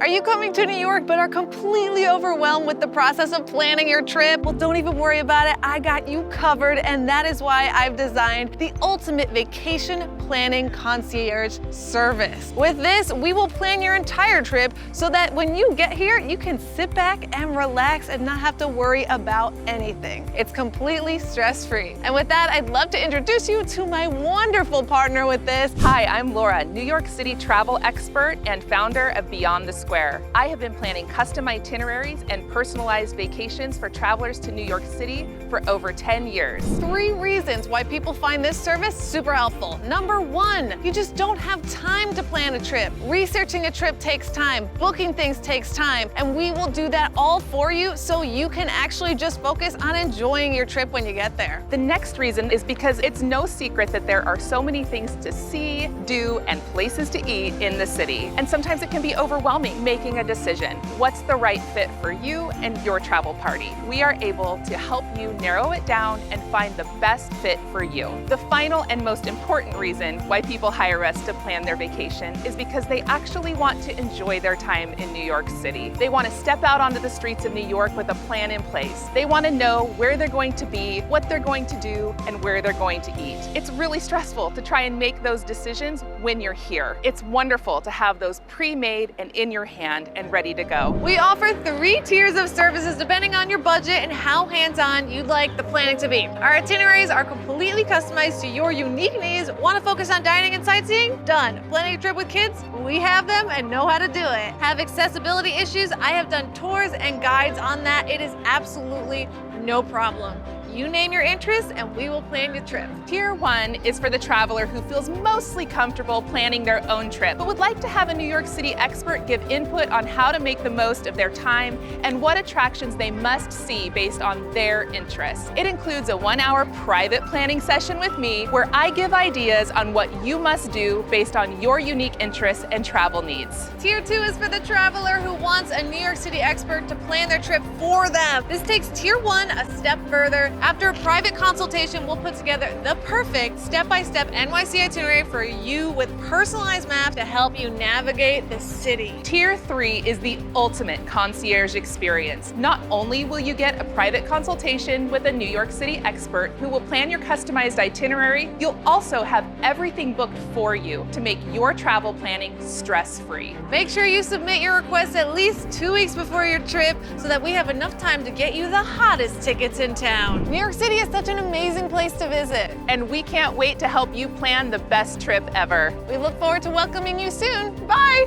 Are you coming to New York but are completely overwhelmed with the process of planning your trip? Well, don't even worry about it. I got you covered, and that is why I've designed the ultimate vacation planning concierge service. With this, we will plan your entire trip so that when you get here, you can sit back and relax and not have to worry about anything. It's completely stress-free. And with that, I'd love to introduce you to my wonderful partner with this. Hi, I'm Lora, New York City travel expert and founder of Beyond the Square. I have been planning custom itineraries and personalized vacations for travelers to New York City for over 10 years. 3 reasons why people find this service super helpful. Number 1, you just don't have time to plan a trip. Researching a trip takes time, booking things takes time, and we will do that all for you so you can actually just focus on enjoying your trip when you get there. The next reason is because it's no secret that there are so many things to see, do, and places to eat in the city. And sometimes it can be overwhelming making a decision. What's the right fit for you and your travel party? We are able to help you narrow it down and find the best fit for you. The final and most important reason why people hire us to plan their vacation is because they actually want to enjoy their time in New York City. They want to step out onto the streets of New York with a plan in place. They want to know where they're going to be, what they're going to do, and where they're going to eat. It's really stressful to try and make those decisions when you're here. It's wonderful to have those pre-made and in your hand and ready to go. We offer 3 tiers of services depending on your budget and how hands-on you'd like the planning to be. Our itineraries are completely customized to your unique needs. Want to focus on dining and sightseeing? Done. Planning a trip with kids? We have them and know how to do it. Have accessibility issues? I have done tours and guides on that. It is absolutely no problem. You name your interests and we will plan your trip. Tier 1 is for the traveler who feels mostly comfortable planning their own trip, but would like to have a New York City expert give input on how to make the most of their time and what attractions they must see based on their interests. It includes a 1-hour private planning session with me where I give ideas on what you must do based on your unique interests and travel needs. Tier 2 is for the traveler who wants a New York City expert to plan their trip for them. This takes Tier 1 a step further. After a private consultation, we'll put together the perfect step-by-step NYC itinerary for you with personalized maps to help you navigate the city. Tier 3 is the ultimate concierge experience. Not only will you get a private consultation with a New York City expert who will plan your customized itinerary, you'll also have everything booked for you to make your travel planning stress-free. Make sure you submit your request at least 2 weeks before your trip so that we have enough time to get you the hottest tickets in town. New York City is such an amazing place to visit. And we can't wait to help you plan the best trip ever. We look forward to welcoming you soon. Bye!